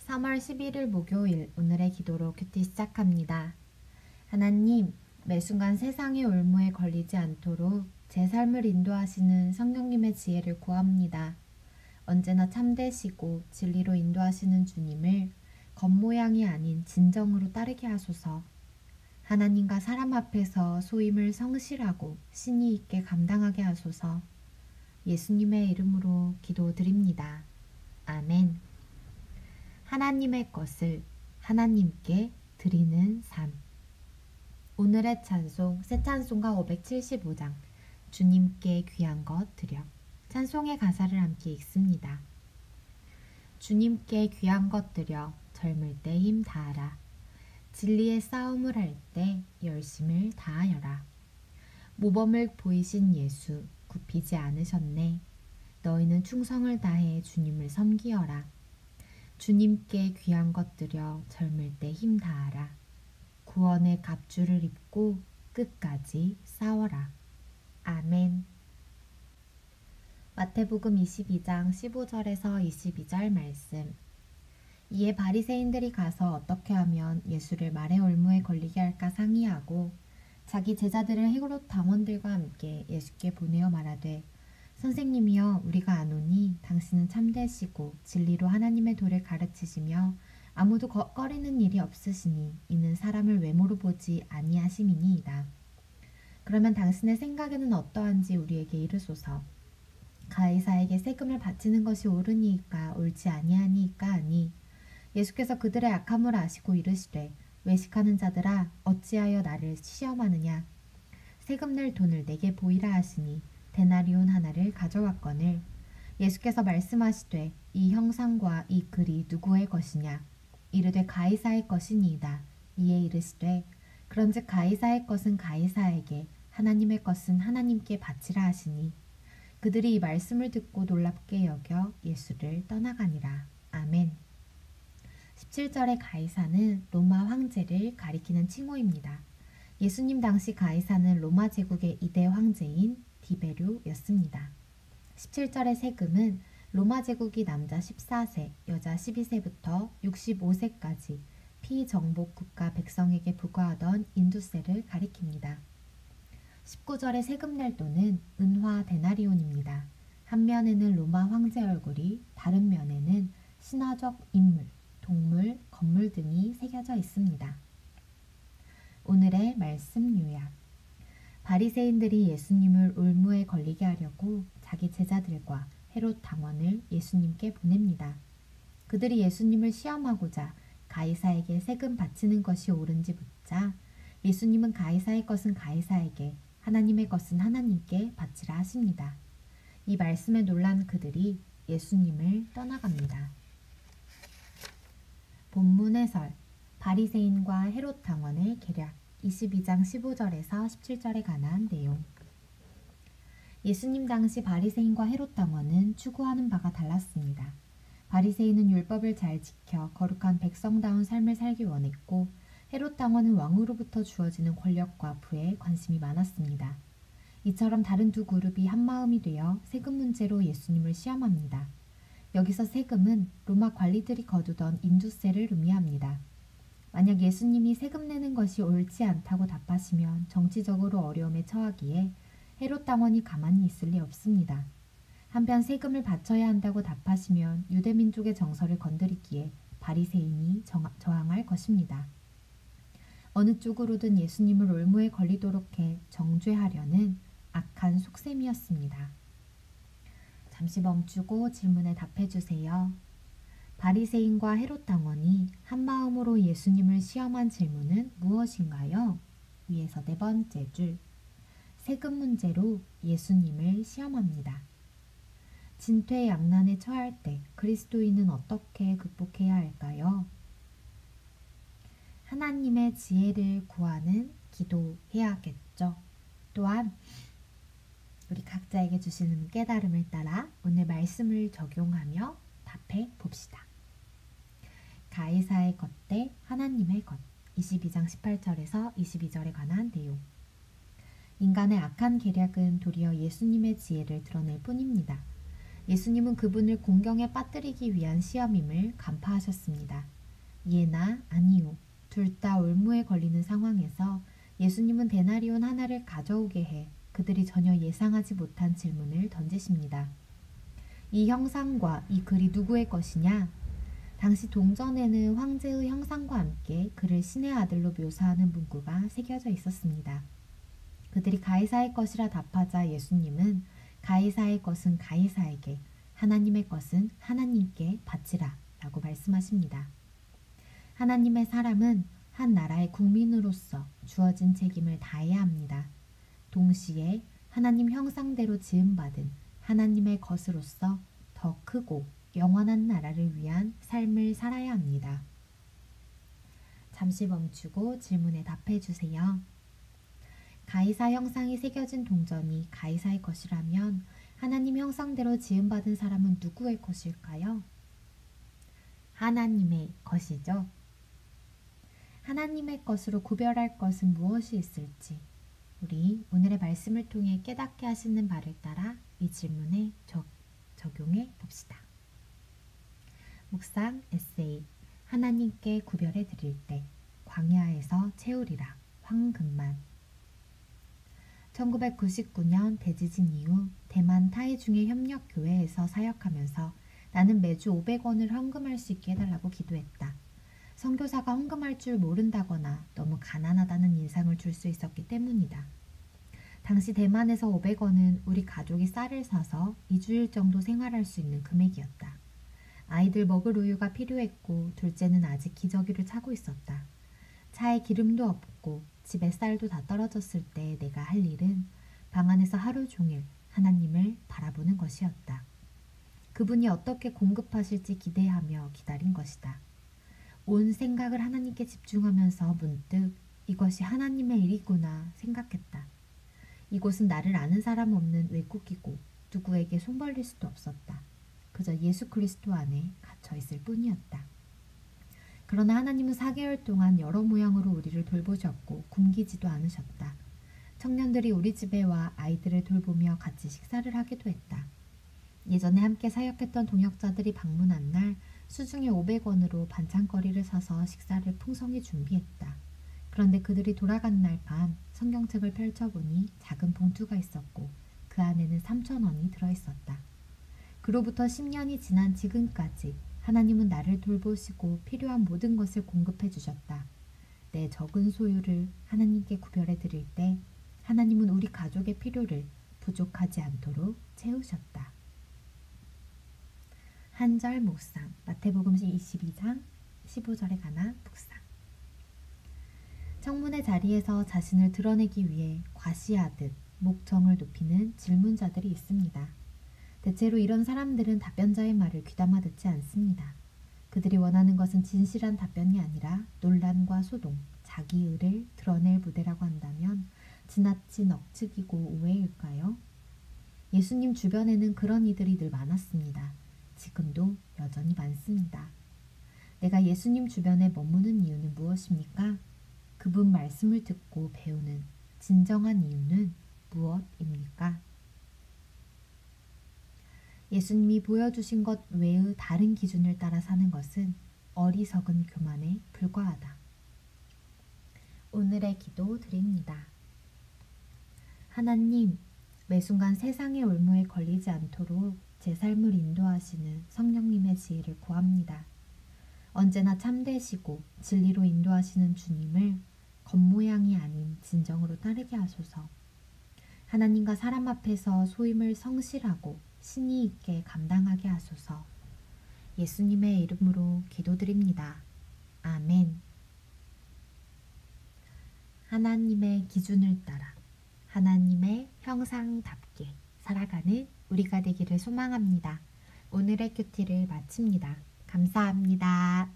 3월 11일 목요일 오늘의 기도로 큐티 시작합니다. 하나님, 매 순간 세상의 올무에 걸리지 않도록 제 삶을 인도하시는 성령님의 지혜를 구합니다. 언제나 참되시고 진리로 인도하시는 주님을 겉모양이 아닌 진정으로 따르게 하소서. 하나님과 사람 앞에서 소임을 성실하고 신의 있게 감당하게 하소서. 예수님의 이름으로 기도드립니다. 아멘. 하나님의 것을 하나님께 드리는 삶. 오늘의 찬송, 새 찬송가 575장, 주님께 귀한 것 드려. 찬송의 가사를 함께 읽습니다. 주님께 귀한 것 드려 젊을 때 힘 다하라. 진리의 싸움을 할 때 열심을 다하여라. 모범을 보이신 예수 굽히지 않으셨네. 너희는 충성을 다해 주님을 섬기어라. 주님께 귀한 것 드려 젊을 때 힘 다하라. 구원의 갑주를 입고 끝까지 싸워라. 아멘. 마태복음 22장 15절에서 22절 말씀. 이에 바리새인들이 가서 어떻게 하면 예수를 말의 올무에 걸리게 할까 상의하고 자기 제자들을 헤롯 당원들과 함께 예수께 보내어 말하되, 선생님이여, 우리가 아노니 당신은 참되시고 진리로 하나님의 도를 가르치시며 아무도 꺼리는 일이 없으시니 이는 사람을 외모로 보지 아니하심이니이다. 그러면 당신의 생각에는 어떠한지 우리에게 이르소서. 가이사에게 세금을 바치는 것이 옳으니이까 옳지 아니하니이까 하니, 예수께서 그들의 악함을 아시고 이르시되, 외식하는 자들아, 어찌하여 나를 시험하느냐. 세금 낼 돈을 내게 보이라 하시니 데나리온 하나를 가져왔거늘. 예수께서 말씀하시되, 이 형상과 이 글이 누구의 것이냐. 이르되 가이사의 것이니이다. 이에 이르시되, 그런즉 가이사의 것은 가이사에게, 하나님의 것은 하나님께 바치라 하시니, 그들이 이 말씀을 듣고 놀랍게 여겨 예수를 떠나가니라. 아멘. 17절의 가이사는 로마 황제를 가리키는 칭호입니다. 예수님 당시 가이사는 로마 제국의 2대 황제인 디베류였습니다. 17절의 세금은 로마 제국이 남자 14세, 여자 12세부터 65세까지 피정복 국가 백성에게 부과하던 인두세를 가리킵니다. 19절의 세금 낼 돈은 은화 데나리온입니다. 한 면에는 로마 황제 얼굴이, 다른 면에는 신화적 인물, 동물, 건물 등이 새겨져 있습니다. 오늘의 말씀 요약. 바리새인들이 예수님을 올무에 걸리게 하려고 자기 제자들과 헤롯 당원을 예수님께 보냅니다. 그들이 예수님을 시험하고자 가이사에게 세금 바치는 것이 옳은지 묻자 예수님은 가이사의 것은 가이사에게, 하나님의 것은 하나님께 바치라 하십니다. 이 말씀에 놀란 그들이 예수님을 떠나갑니다. 본문 해설. 바리새인과 헤롯 당원의 계략. 22장 15절에서 17절에 관한 내용. 예수님 당시 바리새인과 헤롯 당원은 추구하는 바가 달랐습니다. 바리새인은 율법을 잘 지켜 거룩한 백성다운 삶을 살기 원했고, 헤롯 당원은 왕으로부터 주어지는 권력과 부에 관심이 많았습니다. 이처럼 다른 두 그룹이 한마음이 되어 세금 문제로 예수님을 시험합니다. 여기서 세금은 로마 관리들이 거두던 인두세를 의미합니다. 만약 예수님이 세금 내는 것이 옳지 않다고 답하시면 정치적으로 어려움에 처하기에 헤롯 당원이 가만히 있을 리 없습니다. 한편 세금을 바쳐야 한다고 답하시면 유대민족의 정서를 건드리기에 바리새인이 저항할 것입니다. 어느 쪽으로든 예수님을 올무에 걸리도록 해 정죄하려는 악한 속셈이었습니다. 잠시 멈추고 질문에 답해주세요. 바리새인과 헤롯 당원이 한마음으로 예수님을 시험한 질문은 무엇인가요? 위에서 네 번째 줄. 세금 문제로 예수님을 시험합니다. 진퇴양난에 처할 때 그리스도인은 어떻게 극복해야 할까요? 하나님의 지혜를 구하는 기도해야겠죠. 또한 우리 각자에게 주시는 깨달음을 따라 오늘 말씀을 적용하며 답해 봅시다. 가이사의 것 대 하나님의 것. 22장 18절에서 22절에 관한 내용. 인간의 악한 계략은 도리어 예수님의 지혜를 드러낼 뿐입니다. 예수님은 그분을 공경에 빠뜨리기 위한 시험임을 간파하셨습니다. 예나 아니요, 둘 다 올무에 걸리는 상황에서 예수님은 데나리온 하나를 가져오게 해 그들이 전혀 예상하지 못한 질문을 던지십니다. 이 형상과 이 글이 누구의 것이냐? 당시 동전에는 황제의 형상과 함께 그를 신의 아들로 묘사하는 문구가 새겨져 있었습니다. 그들이 가이사의 것이라 답하자 예수님은 가이사의 것은 가이사에게, 하나님의 것은 하나님께 바치라 라고 말씀하십니다. 하나님의 사람은 한 나라의 국민으로서 주어진 책임을 다해야 합니다. 동시에 하나님 형상대로 지음받은 하나님의 것으로서 더 크고 영원한 나라를 위한 삶을 살아야 합니다. 잠시 멈추고 질문에 답해 주세요. 가이사 형상이 새겨진 동전이 가이사의 것이라면 하나님 형상대로 지음받은 사람은 누구의 것일까요? 하나님의 것이죠. 하나님의 것으로 구별할 것은 무엇이 있을지 우리 오늘의 말씀을 통해 깨닫게 하시는 바를 따라 이 질문에 적용해 봅시다. 묵상 에세이 하나님께 구별해 드릴 때 광야에서 채우리라 황금만. 1999년 대지진 이후 대만 타이중의 협력교회에서 사역하면서 나는 매주 500원을 헌금할 수 있게 해달라고 기도했다. 선교사가 헌금할 줄 모른다거나 너무 가난하다는 인상을 줄 수 있었기 때문이다. 당시 대만에서 500원은 우리 가족이 쌀을 사서 2주일 정도 생활할 수 있는 금액이었다. 아이들 먹을 우유가 필요했고 둘째는 아직 기저귀를 차고 있었다. 차에 기름도 없고 집에 쌀도 다 떨어졌을 때 내가 할 일은 방 안에서 하루 종일 하나님을 바라보는 것이었다. 그분이 어떻게 공급하실지 기대하며 기다린 것이다. 온 생각을 하나님께 집중하면서 문득 이것이 하나님의 일이구나 생각했다. 이곳은 나를 아는 사람 없는 외국이고 누구에게 손 벌릴 수도 없었다. 그저 예수 그리스도 안에 갇혀 있을 뿐이었다. 그러나 하나님은 4개월 동안 여러 모양으로 우리를 돌보셨고 굶기지도 않으셨다. 청년들이 우리 집에 와 아이들을 돌보며 같이 식사를 하기도 했다. 예전에 함께 사역했던 동역자들이 방문한 날 수중에 500원으로 반찬거리를 사서 식사를 풍성히 준비했다. 그런데 그들이 돌아간 날 밤 성경책을 펼쳐보니 작은 봉투가 있었고 그 안에는 3,000원이 들어있었다. 그로부터 10년이 지난 지금까지 하나님은 나를 돌보시고 필요한 모든 것을 공급해 주셨다. 내 적은 소유를 하나님께 구별해 드릴 때 하나님은 우리 가족의 필요를 부족하지 않도록 채우셨다. 한절 묵상 마태복음 22장 15절에 관한 묵상. 청문회 자리에서 자신을 드러내기 위해 과시하듯 목청을 높이는 질문자들이 있습니다. 대체로 이런 사람들은 답변자의 말을 귀담아 듣지 않습니다. 그들이 원하는 것은 진실한 답변이 아니라 논란과 소동, 자기의를 드러낼 무대라고 한다면 지나친 억측이고 오해일까요? 예수님 주변에는 그런 이들이 늘 많았습니다. 지금도 여전히 많습니다. 내가 예수님 주변에 머무는 이유는 무엇입니까? 그분 말씀을 듣고 배우는 진정한 이유는 무엇입니까? 예수님이 보여주신 것 외의 다른 기준을 따라 사는 것은 어리석은 교만에 불과하다. 오늘의 기도 드립니다. 하나님, 매 순간 세상의 올무에 걸리지 않도록 제 삶을 인도하시는 성령님의 지혜를 구합니다. 언제나 참되시고 진리로 인도하시는 주님을 겉모양이 아닌 진정으로 따르게 하소서. 하나님과 사람 앞에서 소임을 성실하고 신의 있게 감당하게 하소서. 예수님의 이름으로 기도드립니다. 아멘. 하나님의 기준을 따라 하나님의 형상답게 살아가는 우리가 되기를 소망합니다. 오늘의 큐티를 마칩니다. 감사합니다.